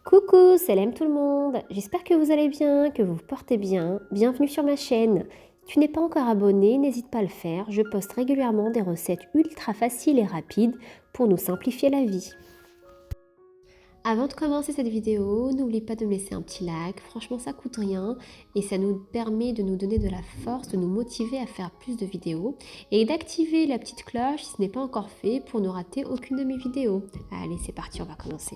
Coucou, salam tout le monde. J'espère que vous allez bien, que vous vous portez bien. Bienvenue sur ma chaîne. Si tu n'es pas encore abonné, n'hésite pas à le faire. Je poste régulièrement des recettes ultra faciles et rapides pour nous simplifier la vie. Avant de commencer cette vidéo, n'oublie pas de me laisser un petit like. Franchement, ça coûte rien et ça nous permet de nous donner de la force, de nous motiver à faire plus de vidéos et d'activer la petite cloche si ce n'est pas encore fait pour ne rater aucune de mes vidéos. Allez, c'est parti, on va commencer.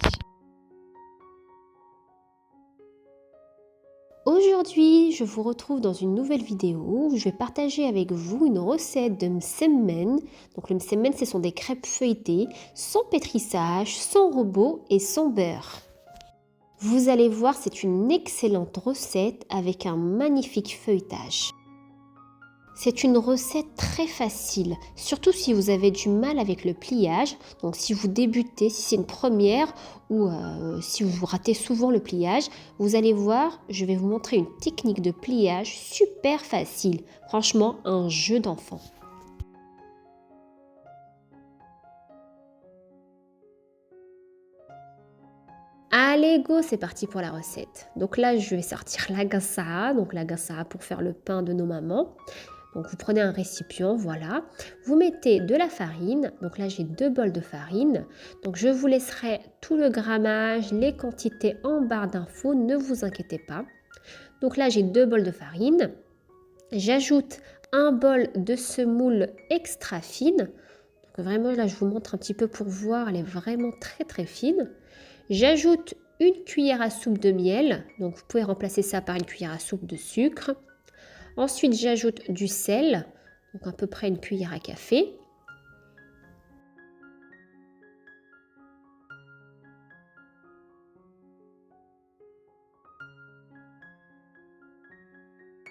Aujourd'hui, je vous retrouve dans une nouvelle vidéo où je vais partager avec vous une recette de msemen. Donc le msemen, ce sont des crêpes feuilletées, sans pétrissage, sans robot et sans beurre. Vous allez voir, c'est une excellente recette avec un magnifique feuilletage. C'est une recette très facile, surtout si vous avez du mal avec le pliage. Donc si vous débutez, si c'est une première ou si vous ratez souvent le pliage, vous allez voir, je vais vous montrer une technique de pliage super facile. Franchement, un jeu d'enfant. Allez go, c'est parti pour la recette. Donc là, je vais sortir la gassa, donc la gassa pour faire le pain de nos mamans. Donc vous prenez un récipient, voilà. Vous mettez de la farine. Donc là, j'ai 2 bols de farine. Donc je vous laisserai tout le grammage, les quantités en barre d'infos, ne vous inquiétez pas. Donc là, j'ai 2 bols de farine. J'ajoute un bol de semoule extra fine. Donc vraiment, là, je vous montre un petit peu pour voir. Elle est vraiment très très fine. J'ajoute une cuillère à soupe de miel. Donc vous pouvez remplacer ça par une cuillère à soupe de sucre. Ensuite, j'ajoute du sel, donc à peu près une cuillère à café.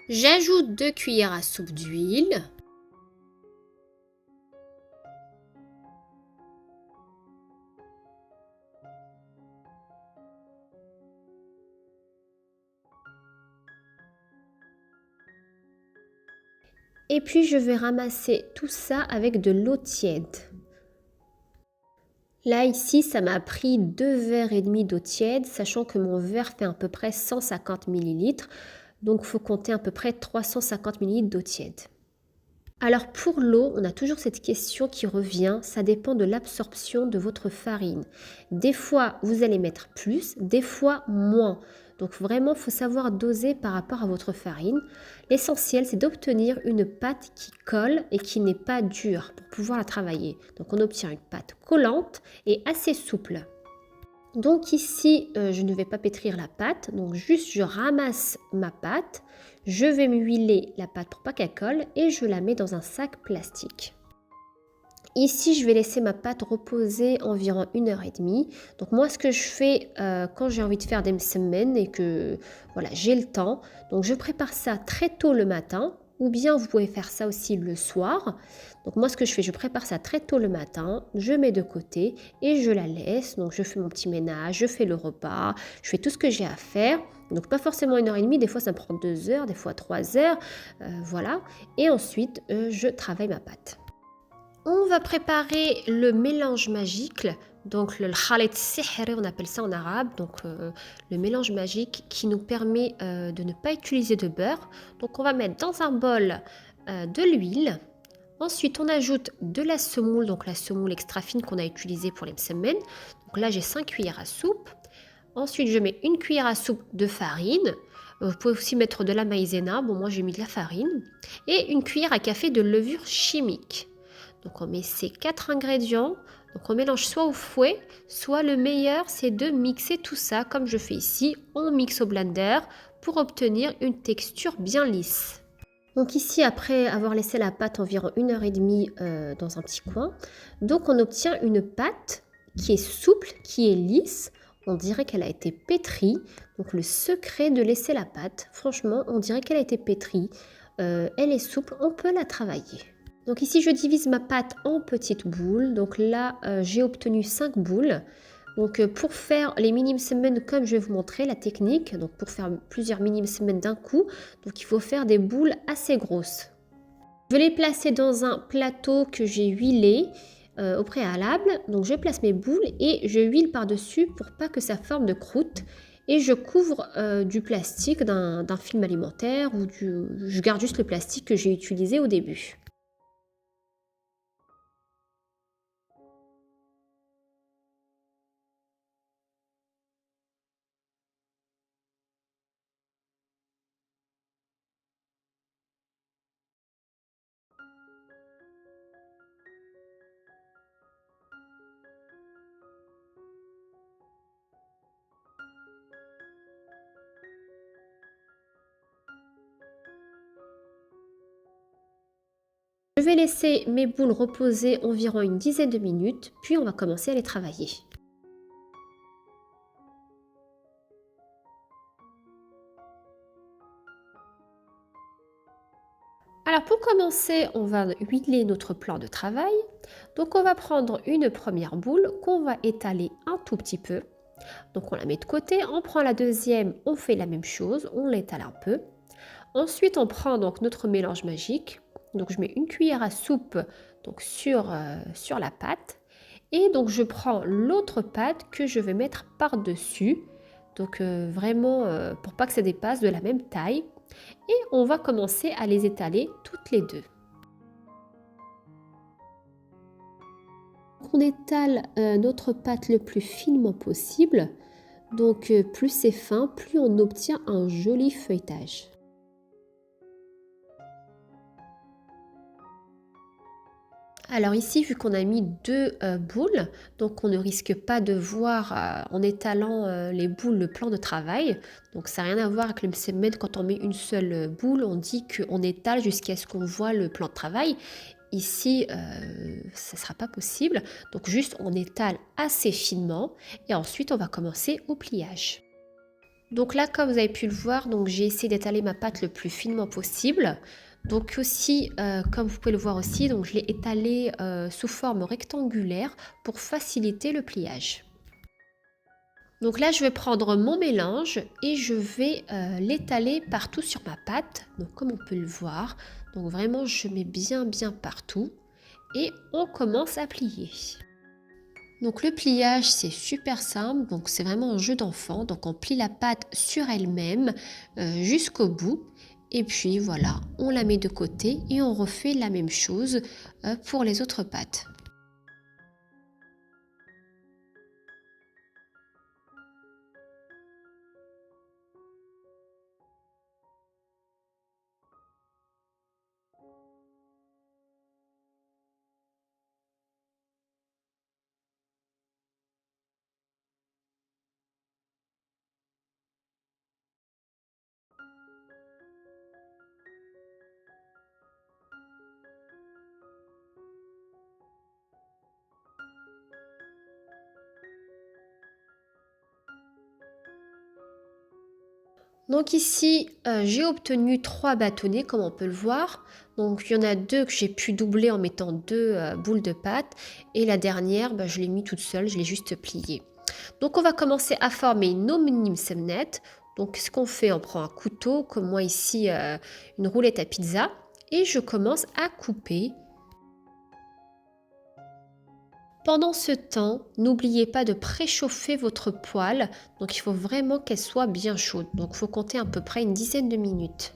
J'ajoute 2 cuillères à soupe d'huile. Et puis, je vais ramasser tout ça avec de l'eau tiède. Là, ici, ça m'a pris 2 verres et demi d'eau tiède, sachant que mon verre fait à peu près 150 ml. Donc, il faut compter à peu près 350 ml d'eau tiède. Alors pour l'eau, on a toujours cette question qui revient, ça dépend de l'absorption de votre farine. Des fois, vous allez mettre plus, des fois moins. Donc vraiment, il faut savoir doser par rapport à votre farine. L'essentiel, c'est d'obtenir une pâte qui colle et qui n'est pas dure pour pouvoir la travailler. Donc on obtient une pâte collante et assez souple. Donc ici, je ne vais pas pétrir la pâte, donc juste je ramasse ma pâte, je vais huiler la pâte pour pas qu'elle colle et je la mets dans un sac plastique. Ici, je vais laisser ma pâte reposer environ 1h30. Donc moi, ce que je fais quand j'ai envie de faire des msemen et que voilà, j'ai le temps, donc je prépare ça très tôt le matin. Ou bien vous pouvez faire ça aussi le soir. Donc moi ce que je fais, je prépare ça très tôt le matin, je mets de côté et je la laisse. Donc je fais mon petit ménage, je fais le repas, je fais tout ce que j'ai à faire. Donc pas forcément 1h30, des fois ça me prend 2 heures, des fois 3 heures. Voilà. Et ensuite je travaille ma pâte. On va préparer le mélange magique. Donc le khalit sihri, on appelle ça en arabe, donc le mélange magique qui nous permet de ne pas utiliser de beurre. Donc on va mettre dans un bol de l'huile. Ensuite on ajoute de la semoule, donc la semoule extra fine qu'on a utilisée pour les msemen. Donc là j'ai 5 cuillères à soupe. Ensuite je mets une cuillère à soupe de farine. Vous pouvez aussi mettre de la maïzena, bon moi j'ai mis de la farine. Et une cuillère à café de levure chimique. Donc on met ces 4 ingrédients, donc on mélange soit au fouet, soit le meilleur c'est de mixer tout ça comme je fais ici, on mixe au blender pour obtenir une texture bien lisse. Donc ici après avoir laissé la pâte environ 1h30 dans un petit coin, donc on obtient une pâte qui est souple, qui est lisse, on dirait qu'elle a été pétrie. Donc le secret de laisser la pâte, franchement on dirait qu'elle a été pétrie, elle est souple, on peut la travailler. Donc ici, je divise ma pâte en petites boules. Donc là, j'ai obtenu 5 boules. Donc pour faire les mini msemen, comme je vais vous montrer la technique, donc pour faire plusieurs mini msemen d'un coup, donc il faut faire des boules assez grosses. Je vais les placer dans un plateau que j'ai huilé. au préalable. Donc je place mes boules et je huile par-dessus pour pas que ça forme de croûte. Et je couvre du plastique d'un film alimentaire ou je garde juste le plastique que j'ai utilisé au début. Je vais laisser mes boules reposer environ une dizaine de minutes, puis on va commencer à les travailler. Alors pour commencer, on va huiler notre plan de travail. Donc on va prendre une première boule qu'on va étaler un tout petit peu. Donc on la met de côté, on prend la deuxième, on fait la même chose, on l'étale un peu. Ensuite on prend donc notre mélange magique. Donc je mets une cuillère à soupe donc sur la pâte. Et donc je prends l'autre pâte que je vais mettre par-dessus. Donc vraiment pour pas que ça dépasse, de la même taille. Et on va commencer à les étaler toutes les deux. On étale notre pâte le plus finement possible. Donc plus c'est fin, plus on obtient un joli feuilletage. Alors ici, vu qu'on a mis deux boules, donc on ne risque pas de voir en étalant les boules le plan de travail. Donc ça n'a rien à voir avec le mètre quand on met une seule boule, on dit qu'on étale jusqu'à ce qu'on voit le plan de travail. Ici, ça ne sera pas possible. Donc juste on étale assez finement et ensuite on va commencer au pliage. Donc là, comme vous avez pu le voir, donc j'ai essayé d'étaler ma pâte le plus finement possible. Donc aussi, comme vous pouvez le voir aussi, donc je l'ai étalé sous forme rectangulaire pour faciliter le pliage. Donc là, je vais prendre mon mélange et je vais l'étaler partout sur ma pâte. Donc comme on peut le voir, donc vraiment je mets bien partout et on commence à plier. Donc le pliage c'est super simple, donc c'est vraiment un jeu d'enfant. Donc on plie la pâte sur elle-même jusqu'au bout. Et puis voilà, on la met de côté et on refait la même chose pour les autres pâtes. Donc ici, j'ai obtenu 3 bâtonnets comme on peut le voir. Donc il y en a deux que j'ai pu doubler en mettant deux boules de pâte. Et la dernière, je l'ai mis toute seule, je l'ai juste pliée. Donc on va commencer à former nos mini semnettes. Donc ce qu'on fait, on prend un couteau, comme moi ici, une roulette à pizza. Et je commence à couper. Pendant ce temps, n'oubliez pas de préchauffer votre poêle. Donc il faut vraiment qu'elle soit bien chaude. Donc il faut compter à peu près une dizaine de minutes.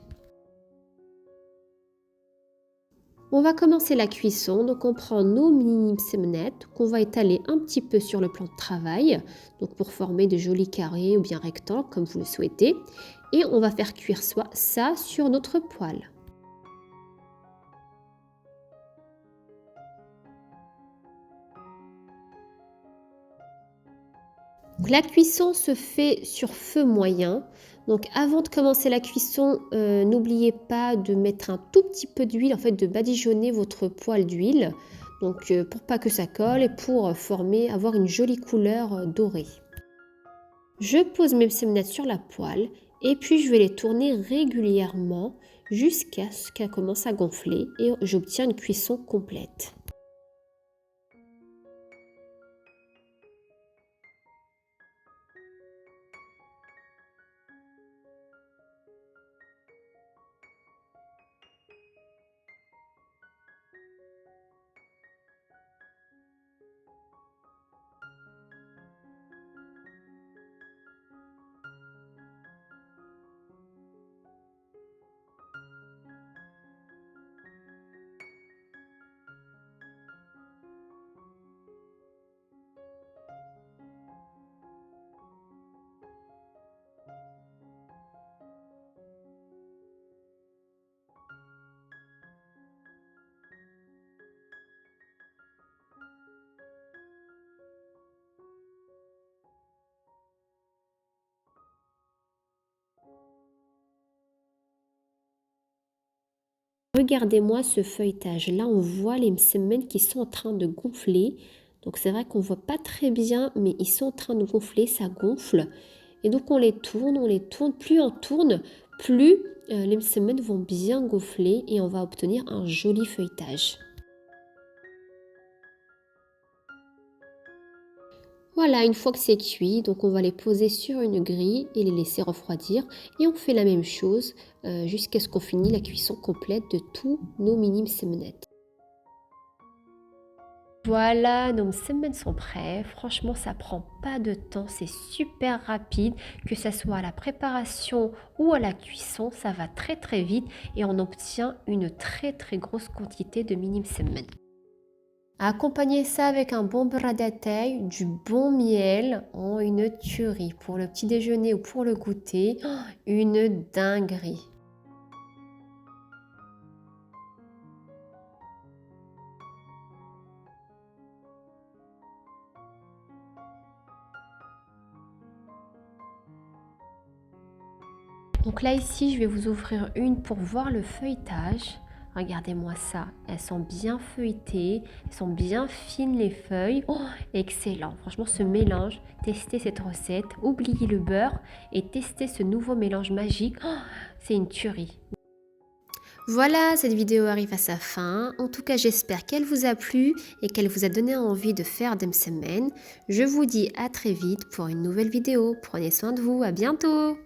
On va commencer la cuisson, donc on prend nos mini semnettes qu'on va étaler un petit peu sur le plan de travail, donc pour former de jolis carrés ou bien rectangles comme vous le souhaitez, et on va faire cuire ça sur notre poêle. La cuisson se fait sur feu moyen. Donc avant de commencer la cuisson, n'oubliez pas de mettre un tout petit peu d'huile, en fait de badigeonner votre poêle d'huile. Donc pour pas que ça colle et pour avoir une jolie couleur dorée. Je pose mes semnettes sur la poêle et puis je vais les tourner régulièrement jusqu'à ce qu'elles commencent à gonfler et j'obtiens une cuisson complète. regardez-moi ce feuilletage. Là, on voit les msemen qui sont en train de gonfler. Donc c'est vrai qu'on ne voit pas très bien, mais ils sont en train de gonfler, ça gonfle. Et donc on les tourne, on les tourne. Plus on tourne, plus les msemen vont bien gonfler et on va obtenir un joli feuilletage. Voilà, une fois que c'est cuit, donc on va les poser sur une grille et les laisser refroidir. Et on fait la même chose jusqu'à ce qu'on finisse la cuisson complète de tous nos mini msemenettes. Voilà, nos msemen sont prêts. Franchement, ça prend pas de temps, c'est super rapide. Que ça soit à la préparation ou à la cuisson, ça va très très vite et on obtient une très très grosse quantité de mini msemen. Accompagnez ça avec un bon beurre d'atay, du bon miel, une tuerie. Pour le petit déjeuner ou pour le goûter, une dinguerie. Donc là ici, je vais vous ouvrir une pour voir le feuilletage. Regardez-moi ça, elles sont bien feuilletées, elles sont bien fines les feuilles. Oh, excellent, franchement ce mélange, testez cette recette, oubliez le beurre et testez ce nouveau mélange magique. Oh, c'est une tuerie. Voilà, cette vidéo arrive à sa fin. En tout cas, j'espère qu'elle vous a plu et qu'elle vous a donné envie de faire des msemen. Je vous dis à très vite pour une nouvelle vidéo. Prenez soin de vous, à bientôt!